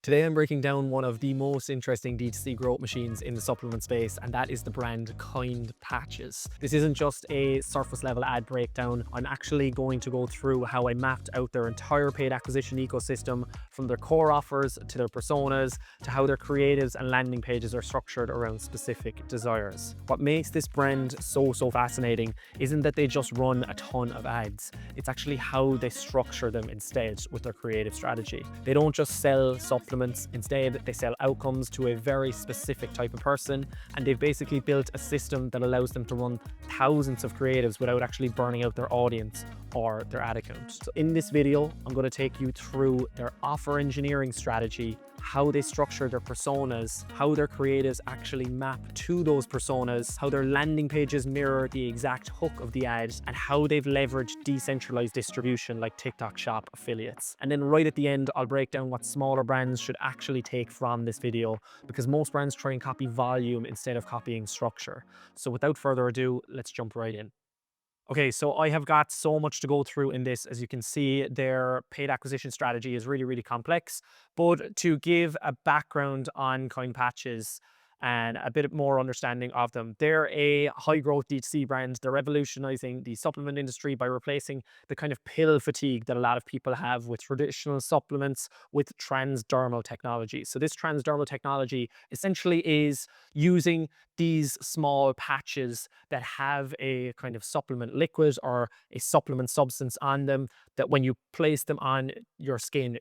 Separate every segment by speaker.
Speaker 1: Today I'm breaking down one of the most interesting D2C growth machines in the supplement space, and that is the brand Kind Patches. This isn't just a surface level ad breakdown. I'm actually going to go through how I mapped out their entire paid acquisition ecosystem, from their core offers to their personas to how their creatives and landing pages are structured around specific desires. What makes this brand so fascinating isn't that they just run a ton of ads. It's actually how they structure them instead with their creative strategy. They don't just sell supplements. Instead, they sell outcomes to a very specific type of person, and they've basically built a system that allows them to run thousands of creatives without actually burning out their audience or their ad account. So in this video, I'm going to take you through their offer engineering strategy, how they structure their personas, how their creatives actually map to those personas, how their landing pages mirror the exact hook of the ad, and how they've leveraged decentralized distribution like TikTok Shop affiliates. And then right at the end, I'll break down what smaller brands should actually take from this video, because most brands try and copy volume instead of copying structure. So without further ado, let's jump right in. Okay, so I have got so much to go through in this. As you can see, their paid acquisition strategy is really complex. But to give a background on Kind Patches and a bit more understanding of them, they're a high growth D2C brand. They're revolutionizing the supplement industry by replacing the kind of pill fatigue that a lot of people have with traditional supplements with transdermal technology. So this transdermal technology essentially is using these small patches that have a kind of supplement liquid or a supplement substance on them, that when you place them on your skin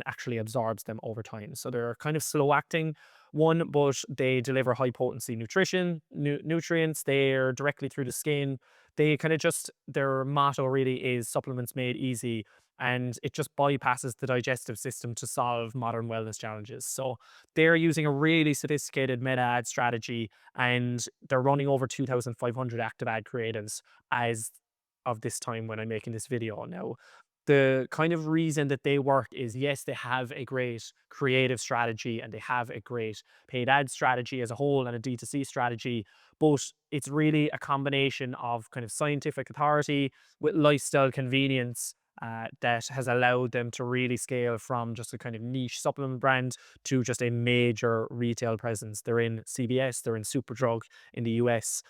Speaker 1: actually absorbs them over time. So they're kind of slow acting one, but they deliver high potency nutrients. They're directly through the skin. They kind of just, their motto really is supplements made easy, and it just bypasses the digestive system to solve modern wellness challenges. So they're using a really sophisticated meta ad strategy, and they're running over 2,500 active ad creatives as of this time when I'm making this video. Now, the kind of reason that they work is, yes, they have a great creative strategy and they have a great paid ad strategy as a whole and a D2C strategy, but it's really a combination of kind of scientific authority with lifestyle convenience that has allowed them to really scale from just a kind of niche supplement brand to just a major retail presence. They're in CVS, they're in Superdrug in the US,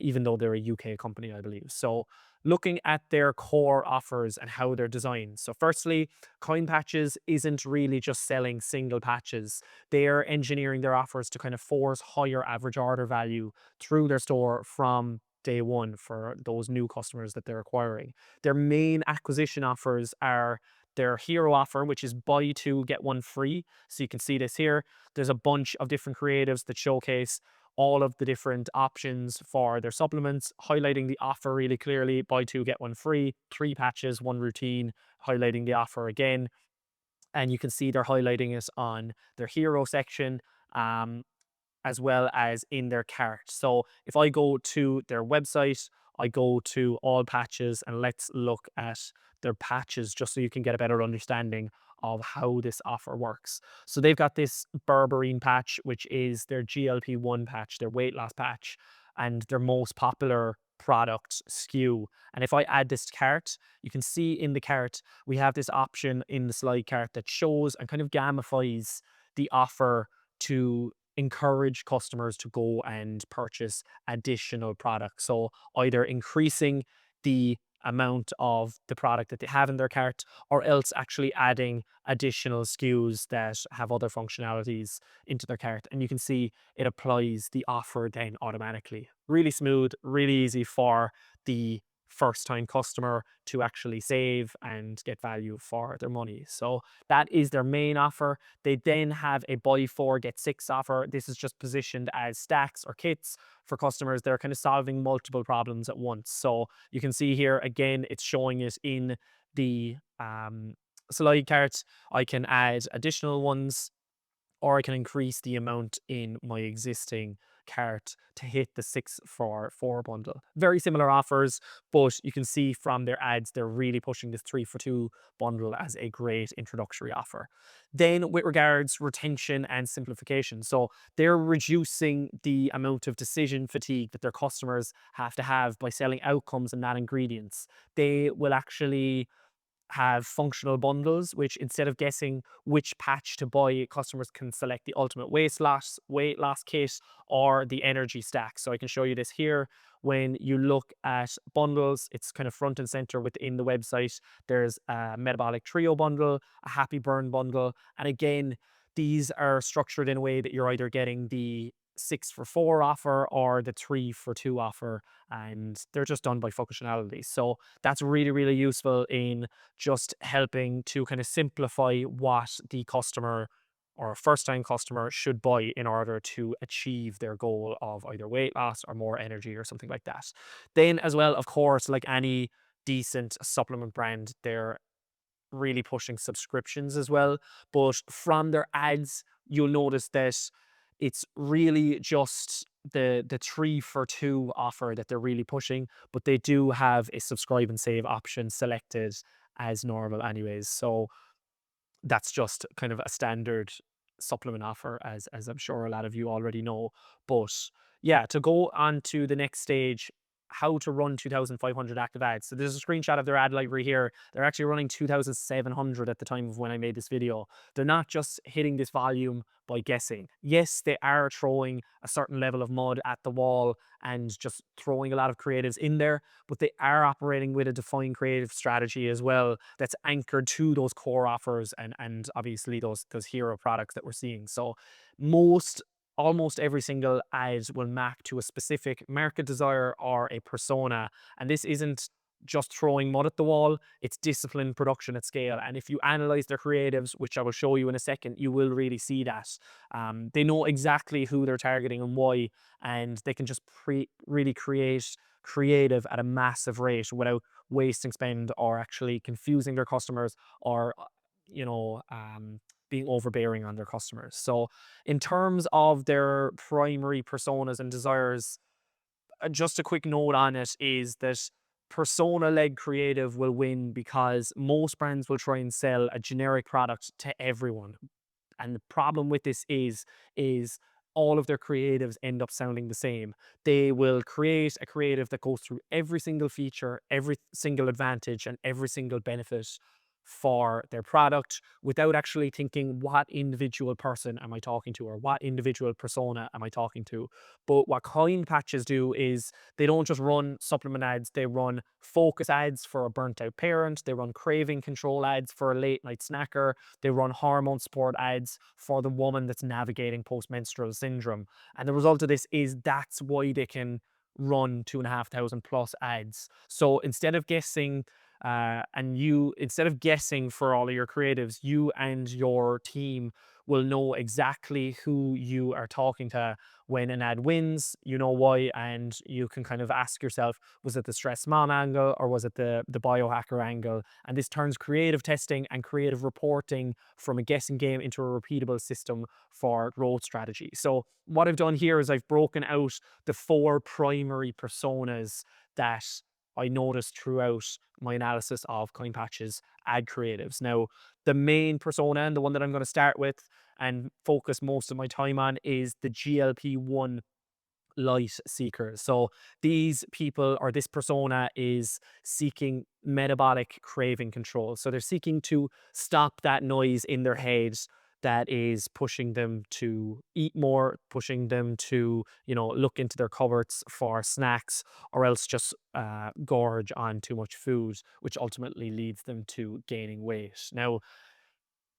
Speaker 1: even though they're a UK company, I believe. So looking at their core offers and how they're designed. So firstly, Coin Patches isn't really just selling single patches. They're engineering their offers to kind of force higher average order value through their store from day one for those new customers that they're acquiring. Their main acquisition offers are their hero offer, which is buy two, get one free. So you can see this here. There's a bunch of different creatives that showcase all of the different options for their supplements, highlighting the offer really clearly: buy two, get one free, 3 patches, 1 routine, highlighting the offer again. And you can see they're highlighting it on their hero section, um, as well as in their cart. So if I go to their website, I go to all patches, and let's look at their patches just so you can get a better understanding of how this offer works. So they've got this berberine patch, which is their GLP-1 patch, their weight loss patch, and their most popular product SKU. And if I add this to cart, you can see in the cart, we have this option in the slide cart that shows and kind of gamifies the offer to encourage customers to go and purchase additional products. So either increasing the amount of the product that they have in their cart, or else actually adding additional SKUs that have other functionalities into their cart. And you can see it applies the offer then automatically. Really smooth, really easy for the first time customer to actually save and get value for their money. So that is their main offer. They then have a buy four, get six offer. This is just positioned as stacks or kits for customers. They're kind of solving multiple problems at once. So you can see here again, it's showing it in the slide cart. I can add additional ones, or I can increase the amount in my existing cart to hit the 6 for 4 bundle. Very similar offers, but you can see from their ads, they're really pushing this 3 for 2 bundle as a great introductory offer. Then with regards retention and simplification, so they're reducing the amount of decision fatigue that their customers have to have by selling outcomes and not ingredients. They will actually have functional bundles, which instead of guessing which patch to buy, customers can select the ultimate weight loss kit or the energy stack. So I can show you this here. When you look at bundles, it's kind of front and center within the website. There's a metabolic trio bundle, a happy burn bundle. And again, these are structured in a way that you're either getting the 6 for 4 offer or the 3 for 2 offer, and they're just done by functionality. So that's really, really useful in just helping to kind of simplify what the customer or a first time customer should buy in order to achieve their goal of either weight loss or more energy or something like that. Then, as well, of course, like any decent supplement brand, they're really pushing subscriptions as well. But from their ads, you'll notice that it's really just the 3 for 2 offer that they're really pushing, but they do have a subscribe and save option selected as normal anyways. So that's just kind of a standard supplement offer, as I'm sure a lot of you already know. But yeah, to go on to the next stage, how to run 2,500 active ads. So there's a screenshot of their ad library here. They're actually running 2,700 at the time of when I made this video. They're not just hitting this volume by guessing. Yes, they are throwing a certain level of mud at the wall and just throwing a lot of creatives in there, but they are operating with a defined creative strategy as well that's anchored to those core offers and obviously those hero products that we're seeing. So almost every single ad will map to a specific market desire or a persona. And this isn't just throwing mud at the wall, it's disciplined production at scale. And if you analyze their creatives, which I will show you in a second, you will really see that. They know exactly who they're targeting and why, and they can just really create creative at a massive rate without wasting spend or actually confusing their customers or, you know, being overbearing on their customers. So in terms of their primary personas and desires, just a quick note on it is that persona-led creative will win because most brands will try and sell a generic product to everyone. And the problem with this is all of their creatives end up sounding the same. They will create a creative that goes through every single feature, every single advantage, and every single benefit for their product without actually thinking, what individual person am I talking to, or what individual persona am I talking to. But what coin patches do is they don't just run supplement ads, they run focus ads for a burnt out parent, they run craving control ads for a late night snacker, they run hormone support ads for the woman that's navigating postmenstrual syndrome. And the result of this is that's why they can run 2,500 plus ads. So instead of guessing for all of your creatives, you and your team will know exactly who you are talking to when an ad wins. You know why, and you can kind of ask yourself, was it the stress mom angle or was it the biohacker angle? And this turns creative testing and creative reporting from a guessing game into a repeatable system for growth strategy. So what I've done here is I've broken out the 4 primary personas that I noticed throughout my analysis of Coin Patch's ad creatives. Now, the main persona and the one that I'm going to start with and focus most of my time on is the GLP-1 light seekers. So these people, or this persona, is seeking metabolic craving control. So they're seeking to stop that noise in their heads that is pushing them to eat more, pushing them to, look into their cupboards for snacks, or else just gorge on too much food, which ultimately leads them to gaining weight. Now,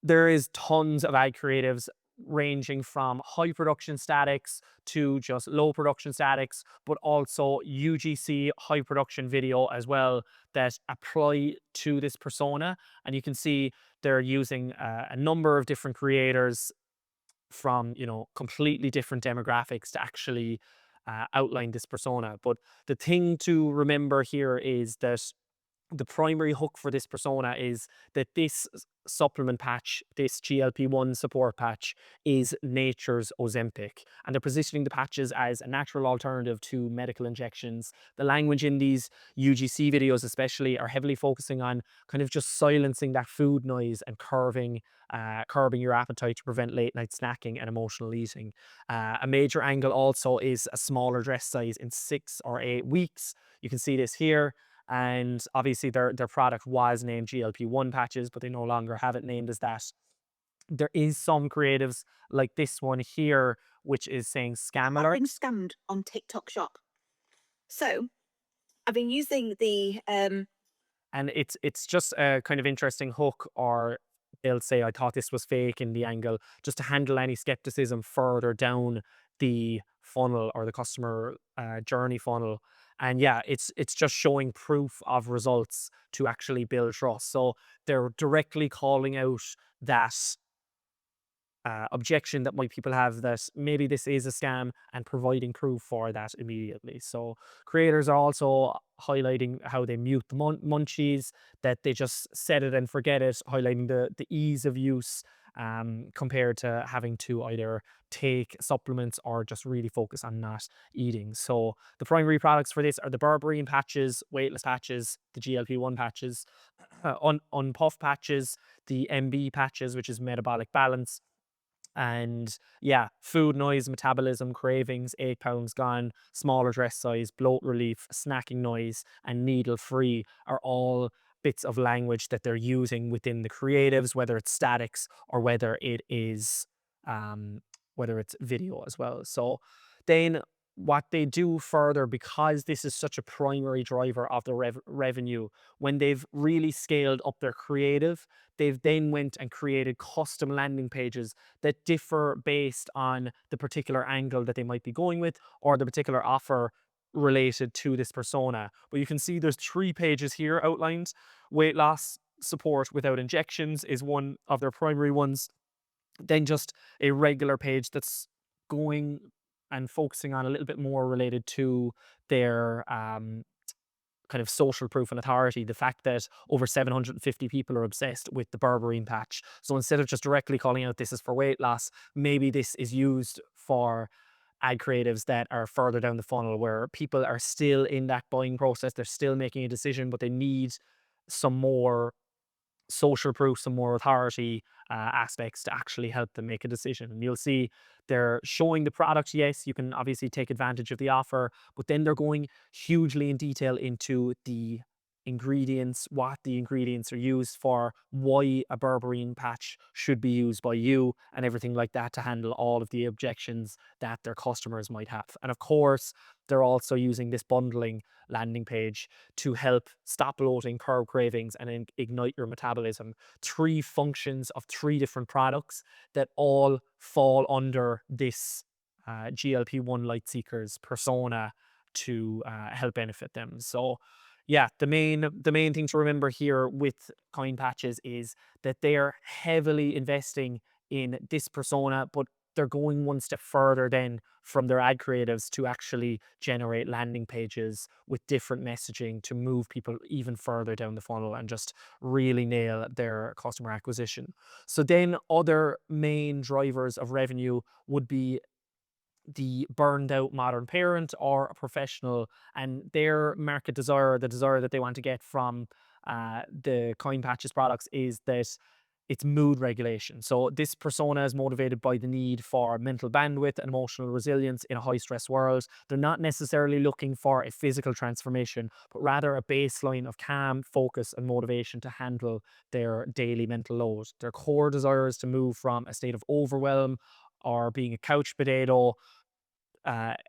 Speaker 1: there is tons of ad creatives ranging from high production statics to just low production statics, but also UGC high production video as well that apply to this persona. And you can see they're using a number of different creators from, completely different demographics to actually outline this persona. But the thing to remember here is that the primary hook for this persona is that this supplement patch, this GLP-1 support patch, is nature's Ozempic. And they're positioning the patches as a natural alternative to medical injections. The language in these UGC videos especially are heavily focusing on kind of just silencing that food noise and curbing your appetite to prevent late night snacking and emotional eating. A major angle also is a smaller dress size in 6 or 8 weeks. You can see this here. And obviously their product was named GLP-1 patches, but they no longer have it named as that. There is some creatives like this one here, which is saying scam
Speaker 2: I've
Speaker 1: alert.
Speaker 2: been scammed on TikTok Shop. So I've been using the
Speaker 1: And it's just a kind of interesting hook, or they'll say, I thought this was fake in the angle, just to handle any skepticism further down the funnel or the customer journey funnel. And yeah, it's just showing proof of results to actually build trust. So they're directly calling out that objection that might people have, that maybe this is a scam, and providing proof for that immediately. So creators are also highlighting how they mute the munchies, that they just set it and forget it, highlighting the ease of use compared to having to either take supplements or just really focus on not eating. So the primary products for this are the berberine patches, weightless patches, the GLP-1 patches, unpuff patches, the MB patches, which is metabolic balance, and yeah, food noise, metabolism, cravings, 8 pounds gone, smaller dress size, bloat relief, snacking noise, and needle free are all bits of language that they're using within the creatives, whether it's statics or um, whether it's video as well. So then what they do further, because this is such a primary driver of the revenue, when they've really scaled up their creative, they've then went and created custom landing pages that differ based on the particular angle that they might be going with, or the particular offer related to this persona. But you can see there's 3 pages here outlined. Weight loss support without injections is one of their primary ones. Then just a regular page that's going and focusing on a little bit more related to their kind of social proof and authority, the fact that over 750 people are obsessed with the berberine patch. So instead of just directly calling out this is for weight loss, maybe this is used for ad creatives that are further down the funnel, where people are still in that buying process, they're still making a decision, but they need some more social proof, some more authority aspects to actually help them make a decision. And you'll see they're showing the product. Yes, you can obviously take advantage of the offer, but then they're going hugely in detail into the ingredients, what the ingredients are used for, why a berberine patch should be used by you, and everything like that, to handle all of the objections that their customers might have. And of course, they're also using this bundling landing page to help stop bloating, curb cravings, and ignite your metabolism. 3 functions of 3 different products that all fall under this GLP-1 light seekers persona to help benefit them. So yeah, the main thing to remember here with coin patches is that they are heavily investing in this persona, but they're going one step further then from their ad creatives to actually generate landing pages with different messaging to move people even further down the funnel and just really nail their customer acquisition. So then other main drivers of revenue would be the burned out modern parent or a professional, and their market desire, the desire that they want to get from the coin patches products, is that it's mood regulation. So this persona is motivated by the need for mental bandwidth and emotional resilience in a high stress world. They're not necessarily looking for a physical transformation, but rather a baseline of calm, focus, and motivation to handle their daily mental load. Their core desire is to move from a state of overwhelm or being a couch potato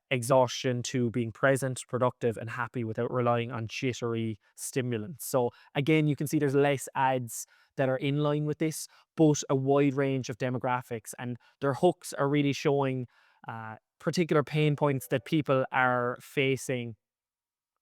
Speaker 1: exhaustion to being present, productive, and happy without relying on jittery stimulants. So again, you can see there's less ads that are in line with this, but a wide range of demographics, and their hooks are really showing particular pain points that people are facing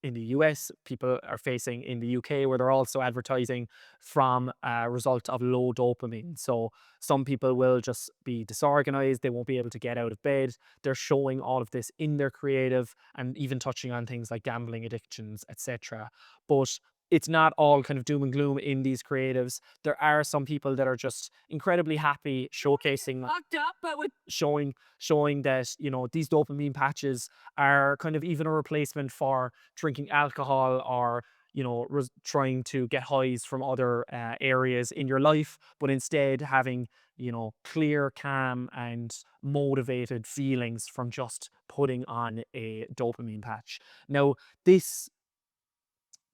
Speaker 1: in the US, people are facing in the UK, where they're also advertising from a result of low dopamine. So some people will just be disorganized, they won't be able to get out of bed. They're showing all of this in their creative and even touching on things like gambling addictions, etc. But it's not all kind of doom and gloom in these creatives. There are some people that are just incredibly happy showcasing, showing that, you know, these dopamine patches are kind of even a replacement for drinking alcohol, or you know, trying to get highs from other areas in your life, but instead having, you know, clear, calm, and motivated feelings from just putting on a dopamine patch. Now, this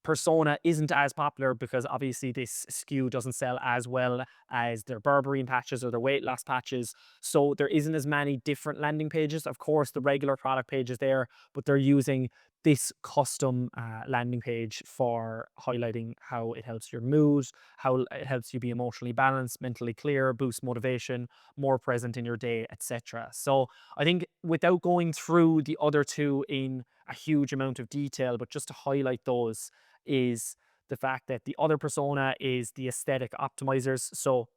Speaker 1: persona isn't as popular because obviously this SKU doesn't sell as well as their berberine patches or their weight loss patches. So there isn't as many different landing pages. Of course, the regular product page is there, but they're using this custom landing page for highlighting how it helps your mood, how it helps you be emotionally balanced, mentally clear, boost motivation, more present in your day, etc. So I think without going through the other two in a huge amount of detail, but just to highlight those, is the fact that the other persona is the aesthetic optimizers. So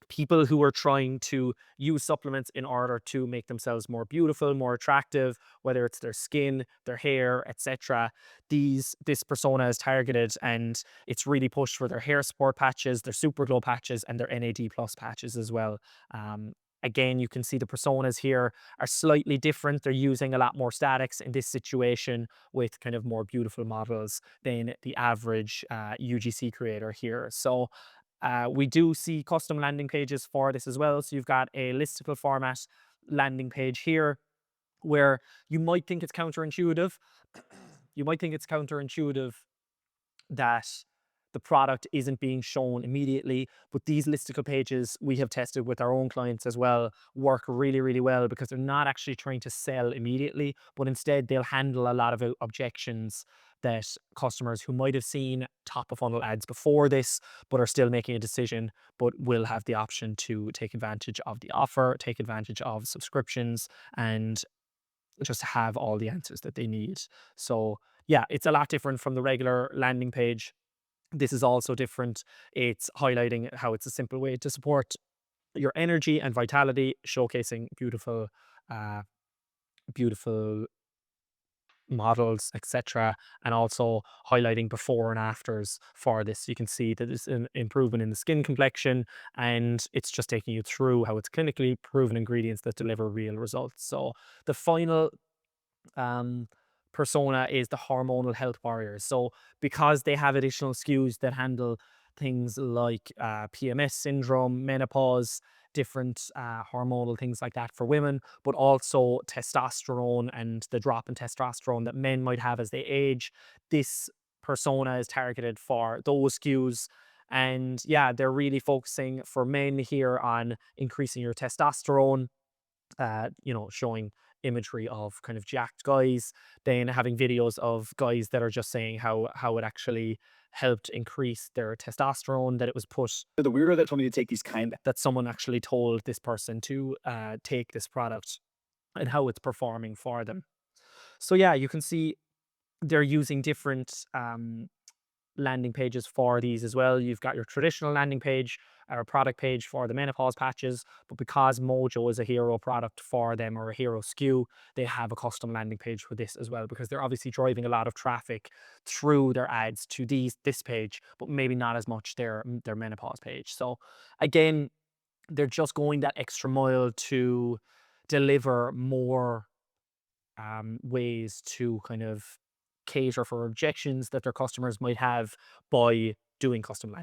Speaker 1: people who are trying to use supplements in order to make themselves more beautiful, more attractive, whether it's their skin, their hair, etc. This persona is targeted, and it's really pushed for their hair support patches, their super glow patches, and their NAD plus patches as well. Again, you can see the personas here are slightly different. They're using a lot more statics in this situation with kind of more beautiful models than the average UGC creator here. So we do see custom landing pages for this as well. So you've got a listicle format landing page here where you might think it's counterintuitive. You might think it's counterintuitive that the product isn't being shown immediately, but these listicle pages we have tested with our own clients as well work really, really well because they're not actually trying to sell immediately, but instead they'll handle a lot of objections that customers who might have seen top of funnel ads before this, but are still making a decision, but will have the option to take advantage of the offer, take advantage of subscriptions, and just have all the answers that they need. So yeah, it's a lot different from the regular landing page. This is also different. It's highlighting how it's a simple way to support your energy and vitality, showcasing uh, beautiful models, etc., and also highlighting before and afters for this. You can see that there's an improvement in the skin complexion, and it's just taking you through how it's clinically proven ingredients that deliver real results. So the final um, persona is the hormonal health warriors. So because they have additional SKUs that handle things like PMS syndrome, menopause, different hormonal things like that for women, but also testosterone and the drop in testosterone that men might have as they age. This persona is targeted for those SKUs. And yeah, they're really focusing for men here on increasing your testosterone, showing imagery of kind of jacked guys, then having videos of guys that are just saying how it actually helped increase their testosterone, that it was put
Speaker 3: The weirdo that told me to take these kind
Speaker 1: that someone actually told this person to take this product and how it's performing for them. So yeah, you can see they're using different landing pages for these as well. You've got your traditional landing page or product page for the menopause patches, but because Mojo is a hero product for them or a hero SKU, they have a custom landing page for this as well because they're obviously driving a lot of traffic through their ads to this page, but maybe not as much their menopause page. So again, they're just going that extra mile to deliver more ways to kind of cater for objections that their customers might have by doing custom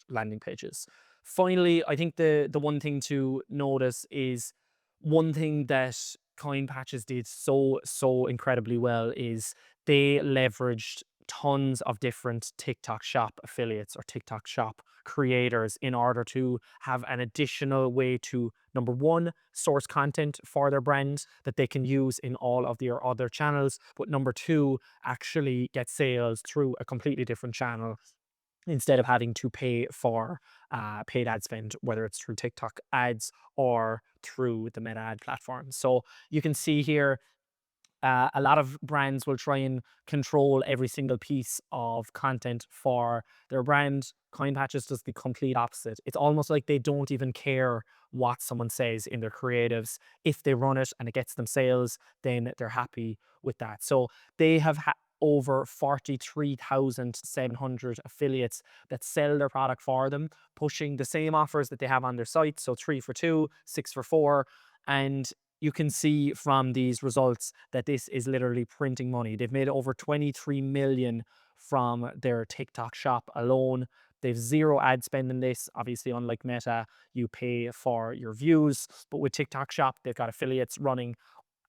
Speaker 1: landing pages. Finally, I think the one thing to notice is one thing that Kind Patches did so incredibly well is they leveraged tons of different TikTok shop affiliates or TikTok shop creators in order to have an additional way to, number one, source content for their brand that they can use in all of their other channels, but number two, actually get sales through a completely different channel instead of having to pay for paid ad spend, whether it's through TikTok ads or through the Meta ad platform. So you can see here a lot of brands will try and control every single piece of content for their brand. Kind Patches does the complete opposite. It's almost like they don't even care what someone says in their creatives. If they run it and it gets them sales, then they're happy with that. So they have over 43,700 affiliates that sell their product for them, pushing the same offers that they have on their site. So 3 for 2, 6 for 4. And you can see from these results that this is literally printing money. They've made over 23 million from their TikTok shop alone. They've zero ad spend in this. Obviously, unlike Meta, you pay for your views. But with TikTok shop, they've got affiliates running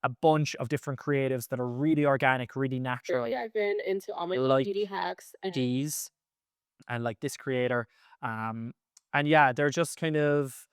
Speaker 1: a bunch of different creatives that are really organic, really natural.
Speaker 4: Really, I've been into all my
Speaker 1: Like
Speaker 4: beauty hacks and
Speaker 1: these and like this creator. And yeah, they're just kind of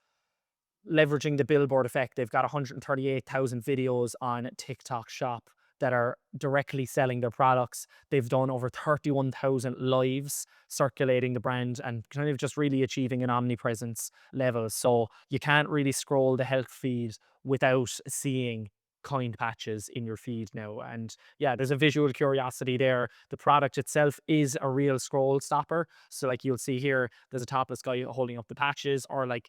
Speaker 1: leveraging the billboard effect. They've got 138,000 videos on TikTok Shop that are directly selling their products. They've done over 31,000 lives circulating the brand and kind of just really achieving an omnipresence level. So you can't really scroll the health feed without seeing kind patches in your feed now. And yeah, there's a visual curiosity there. The product itself is a real scroll stopper. So like you'll see here, there's a topless guy holding up the patches, or like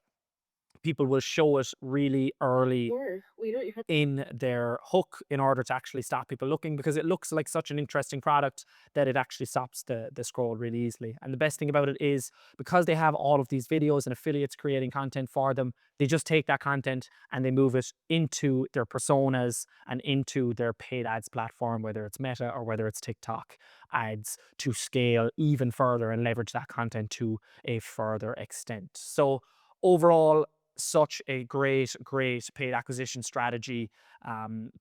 Speaker 1: people will show it really early
Speaker 4: sure, we don't even
Speaker 1: in their hook in order to actually stop people looking, because it looks like such an interesting product that it actually stops the scroll really easily. And the best thing about it is, because they have all of these videos and affiliates creating content for them, they just take that content and they move it into their personas and into their paid ads platform, whether it's Meta or whether it's TikTok ads, to scale even further and leverage that content to a further extent. So overall, such a great paid acquisition strategy.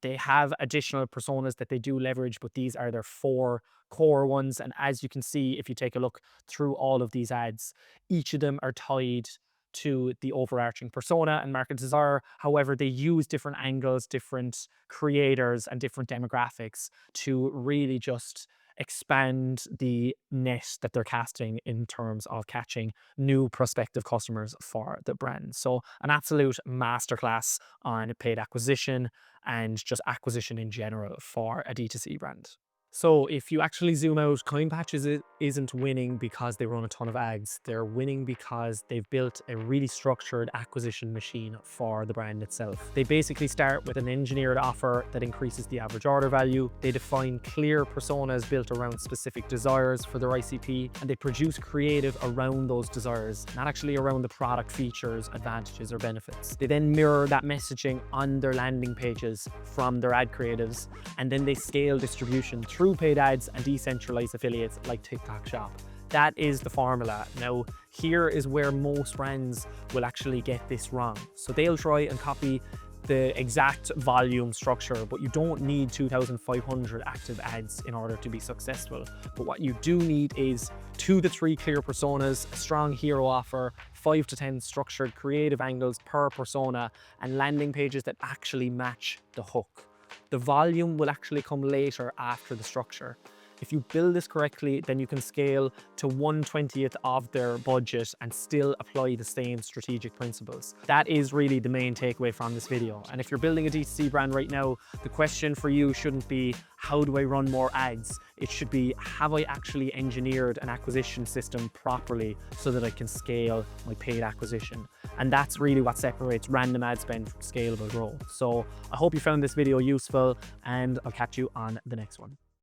Speaker 1: They have additional personas that they do leverage, but these are their 4 core ones. And as you can see, if you take a look through all of these ads, each of them are tied to the overarching persona and market desire. However, they use different angles, different creators, and different demographics to really just expand the net that they're casting in terms of catching new prospective customers for the brand. So an absolute masterclass on paid acquisition and just acquisition in general for a D2C brand. So if you actually zoom out, Kind Patches isn't winning because they run a ton of ads. They're winning because they've built a really structured acquisition machine for the brand itself. They basically start with an engineered offer that increases the average order value. They define clear personas built around specific desires for their ICP, and they produce creative around those desires, not actually around the product features, advantages, or benefits. They then mirror that messaging on their landing pages from their ad creatives, and then they scale distribution through paid ads and decentralized affiliates like TikTok Shop. That is the formula. Now, here is where most brands will actually get this wrong. So they'll try and copy the exact volume structure, but you don't need 2,500 active ads in order to be successful. But what you do need is 2 to 3 clear personas, a strong hero offer, 5 to 10 structured creative angles per persona, and landing pages that actually match the hook. The volume will actually come later after the structure. If you build this correctly, then you can scale to 1/20th of their budget and still apply the same strategic principles. That is really the main takeaway from this video. And if you're building a D2C brand right now, the question for you shouldn't be, how do I run more ads? It should be, have I actually engineered an acquisition system properly so that I can scale my paid acquisition? And that's really what separates random ad spend from scalable growth. So I hope you found this video useful, and I'll catch you on the next one.